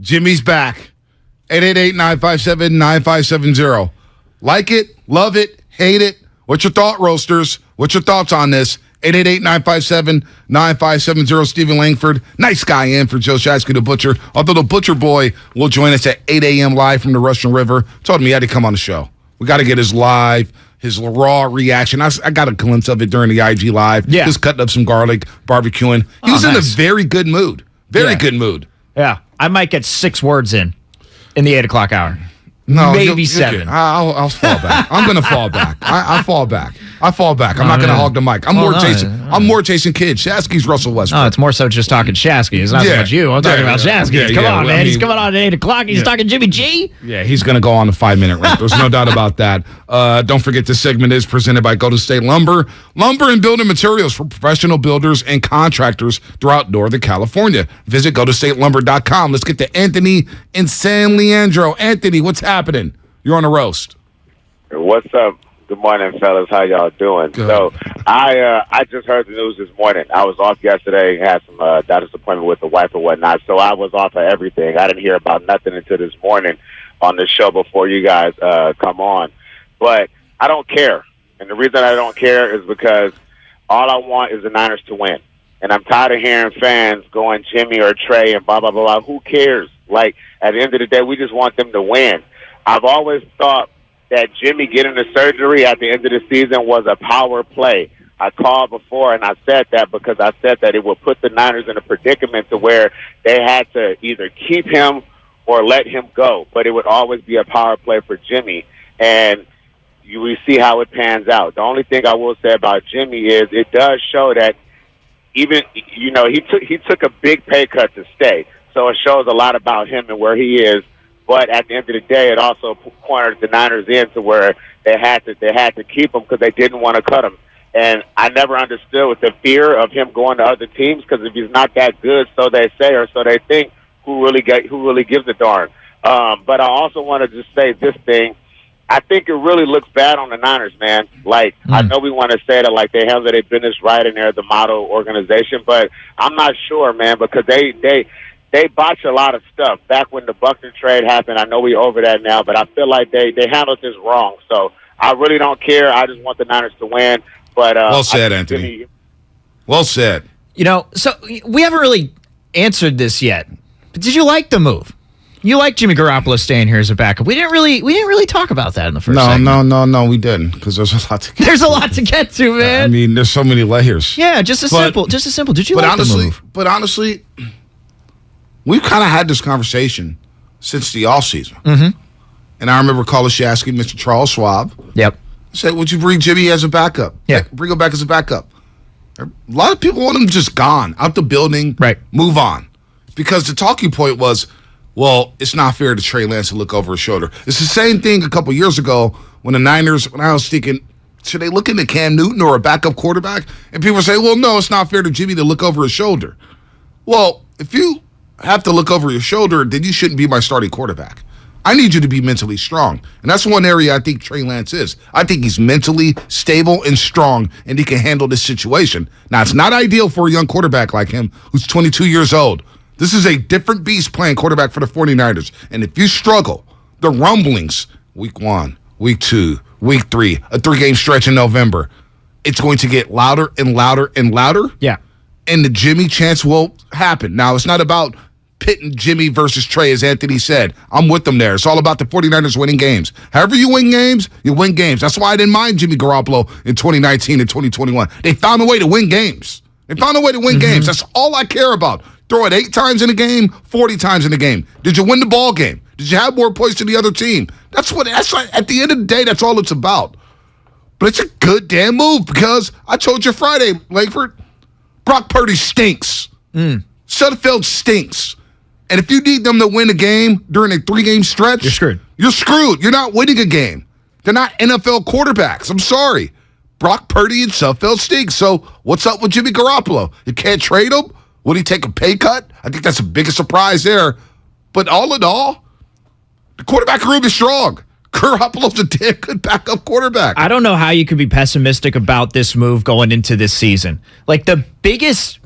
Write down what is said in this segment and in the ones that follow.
Jimmy's back. 888-957-9570. Like it, love it, hate it. What's your thought, Roasters? What's your thoughts on this? 888-957-9570. Stephen Langford, nice guy in for Joe Shasky the Butcher. Although the Butcher Boy will join us at 8 a.m. live from the Russian River. Told him he had to come on the show. We got to get his raw reaction. I got a glimpse of it during the IG Live. Yeah. Just cutting up some garlic, barbecuing. He was in a very good mood. Very good mood. Yeah. I might get 6 words in the 8 o'clock hour. No, maybe 7. I'll fall back. I'm going to fall back. I fall back. I'm not going to hog the mic. I'm more chasing kids. Shasky's Russell Westbrook. No, it's more so just talking Shasky. It's not so much you. I'm talking about Shasky. Come on, man. He's coming on at 8 o'clock. He's talking Jimmy G. Yeah, he's going to go on a 5-minute rant. There's no doubt about that. Don't forget this segment is presented by Golden State Lumber. Lumber and building materials for professional builders and contractors throughout Northern California. Visit GoldenStateLumber.com. Let's get to Anthony in San Leandro. Anthony, what's happening? You're on a roast. What's up? Good morning, fellas. How y'all doing? Good. So I just heard the news this morning. I was off yesterday, had some doctor's appointment with the wife or whatnot, so I was off of everything. I didn't hear about nothing until this morning on the show before you guys come on. But I don't care. And the reason I don't care is because all I want is the Niners to win. And I'm tired of hearing fans going Jimmy or Trey and blah, blah, blah, blah. Who cares? Like, at the end of the day, we just want them to win. I've always thought that Jimmy getting the surgery at the end of the season was a power play. I called before and I said that because I said that it would put the Niners in a predicament to where they had to either keep him or let him go. But it would always be a power play for Jimmy. And we see how it pans out. The only thing I will say about Jimmy is it does show that even, he took a big pay cut to stay. So it shows a lot about him and where he is. But at the end of the day, it also cornered the Niners in to where they had to keep him because they didn't want to cut him. And I never understood with the fear of him going to other teams because if he's not that good, so they say or so they think, who really gives a darn? But I also want to just say this thing. I think it really looks bad on the Niners, man. Like, I know we want to say that, like, they have their business right and they're the model organization, but I'm not sure, man, because they botch a lot of stuff. Back when the Buckner trade happened, I know we over that now, but I feel like they handled this wrong. So I really don't care. I just want the Niners to win. But well said, Anthony. Well said. So we haven't really answered this yet. But did you like the move? You like Jimmy Garoppolo staying here as a backup. We didn't really talk about that in the first segment. No, we didn't, because there's a lot to get There's a lot to get to, man. I mean, there's so many layers. Yeah, just a simple. Did you like the move? But honestly, we've kind of had this conversation since the offseason. Mm-hmm. And I remember calling Shasky, Mr. Charles Schwab. Yep. Said, would you bring Jimmy as a backup? Yeah. Bring him back as a backup. A lot of people want him just gone, out the building, right? Move on. Because the talking point was, well, it's not fair to Trey Lance to look over his shoulder. It's the same thing a couple years ago when the Niners, when I was thinking, should they look into Cam Newton or a backup quarterback? And people say, well, no, it's not fair to Jimmy to look over his shoulder. Well, if you have to look over your shoulder, then you shouldn't be my starting quarterback. I need you to be mentally strong. And that's one area I think Trey Lance is. I think he's mentally stable and strong, and he can handle this situation. Now, it's not ideal for a young quarterback like him who's 22 years old. This is a different beast playing quarterback for the 49ers. And if you struggle, the rumblings, week 1, week 2, week 3, a 3-game stretch in November, it's going to get louder and louder and louder. Yeah. And the Jimmy chance will happen. Now, it's not about pitting Jimmy versus Trey, as Anthony said. I'm with them there. It's all about the 49ers winning games. However you win games, you win games. That's why I didn't mind Jimmy Garoppolo in 2019 and 2021. They found a way to win games. Games. That's all I care about. Throw it 8 times in a game, 40 times in a game. Did you win the ball game? Did you have more points than the other team? That's at the end of the day, that's all it's about. But it's a good damn move because I told you Friday, Langford, Brock Purdy stinks. Sudfeld stinks. And if you need them to win a game during a 3-game stretch, you're screwed. You're screwed. You're not winning a game. They're not NFL quarterbacks. I'm sorry. Brock Purdy and Sudfeld stink. So what's up with Jimmy Garoppolo? You can't trade him? Would he take a pay cut? I think that's the biggest surprise there. But all in all, the quarterback room is strong. Garoppolo's a damn good backup quarterback. I don't know how you could be pessimistic about this move going into this season. Like, the biggest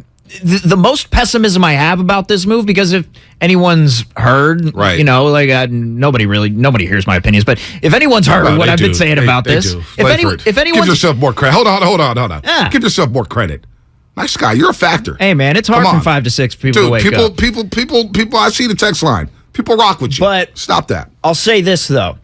the most pessimism I have about this move, because if anyone's heard, Right. nobody hears my opinions, but if anyone's heard Well, what they I've do. been saying They- about they this, do. if Give anyone's, yourself more credit. Hold on. Yeah. Give yourself more credit. Nice guy. You're a factor. hey man, it's hard Come from on. 5 to 6 people to Dude, wake up. people. I see the text line. People rock with you. But- stop that. I'll say this though.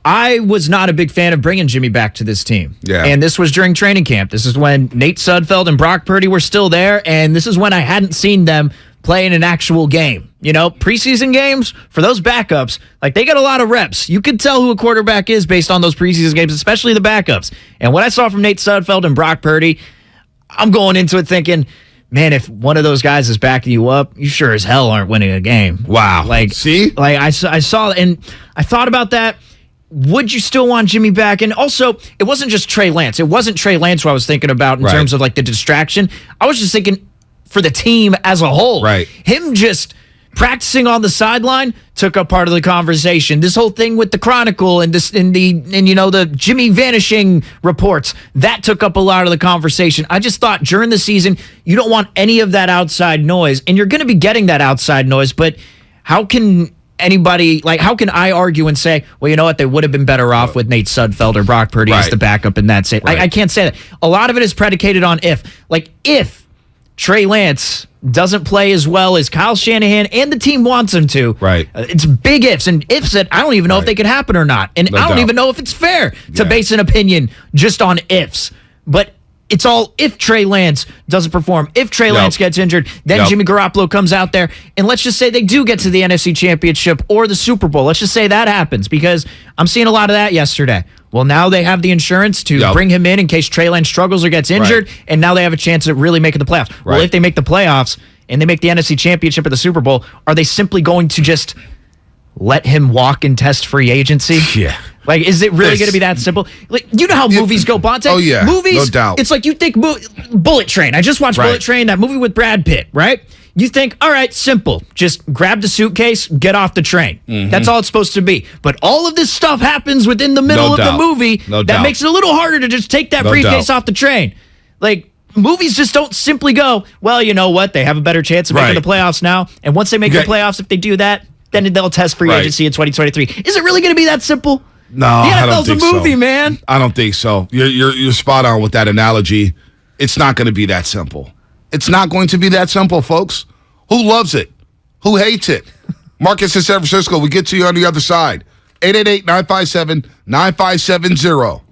I was not a big fan of bringing Jimmy back to this team. Yeah. And this was during training camp. This is when Nate Sudfeld and Brock Purdy were still there, and this is when I hadn't seen them play in an actual game. Preseason games, for those backups, like, they got a lot of reps. You can tell who a quarterback is based on those preseason games, especially the backups. And what I saw from Nate Sudfeld and Brock Purdy, I'm going into it thinking, man, if one of those guys is backing you up, you sure as hell aren't winning a game. Wow. See? I saw, and I thought about that. Would you still want Jimmy back? And also, it wasn't just Trey Lance. It wasn't Trey Lance who I was thinking about in Right. terms of like the distraction. I was just thinking for the team as a whole. Right. Him just practicing on the sideline took up part of the conversation. This whole thing with the Chronicle and the Jimmy vanishing reports, that took up a lot of the conversation. I just thought during the season, you don't want any of that outside noise, and you're going to be getting that outside noise, but how can I argue and say, well, you know what, they would have been better off with Nate Sudfeld or Brock Purdy as Right. the backup in that state. Right. I can't say that. A lot of it is predicated on if Trey Lance doesn't play as well as Kyle Shanahan and the team wants him to. Right. It's big ifs, and ifs that I don't even know if Right. they could happen or not. And No I don't doubt. even know if it's fair to Yeah. base an opinion just on ifs. But it's all if Trey Lance doesn't perform. If Trey Lance gets injured, then Yep. Jimmy Garoppolo comes out there. And let's just say they do get to the NFC Championship or the Super Bowl. Let's just say that happens, because I'm seeing a lot of that yesterday. Well, now they have the insurance to Yep. bring him in case Trey Lance struggles or gets injured, Right. and now they have a chance at really making the playoffs. Well, Right. if they make the playoffs and they make the NFC Championship or the Super Bowl, are they simply going to just let him walk and test free agency? Yeah. Like, is it really This- going to be that simple? Like, you know how movies go, Bonte? Oh, yeah. Movies, No doubt. it's like you think Bullet Train. I just watched Right. Bullet Train, that movie with Brad Pitt, right? You think, all right, simple. Just grab the suitcase, get off the train. That's all it's supposed to be. But all of this stuff happens within the middle No of doubt. the movie No that doubt. makes it a little harder to just take that No briefcase doubt. off the train. Like, movies just don't simply go, well, you know what? They have a better chance of making Right. the playoffs now. And once they make the Okay. playoffs, if they do that, then they'll test free Right. agency in 2023. Is it really going to be that simple? No, The I don't NFL's think a movie, so. man. I don't think so. You're spot on with that analogy. It's not going to be that simple. It's not going to be that simple, folks. Who loves it? Who hates it? Marcus in San Francisco, we get to you on the other side. 888-957-9570.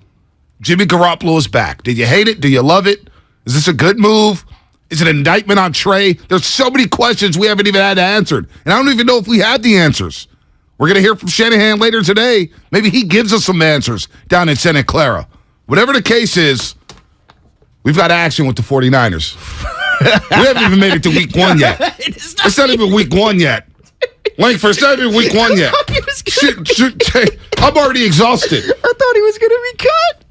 Jimmy Garoppolo is back. Did you hate it? Do you love it? Is this a good move? Is it an indictment on Trey? There's so many questions we haven't even had answered. And I don't even know if we have the answers. We're going to hear from Shanahan later today. Maybe he gives us some answers down in Santa Clara. Whatever the case is, we've got action with the 49ers. We haven't even made it to week 1 yet. It's not even week 1 yet. Langford, it's not even week 1 yet. I'm already exhausted. I thought he was going to be cut.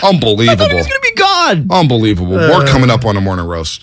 Unbelievable. I thought he was going to be gone. Unbelievable. More coming up on the Morning Roast.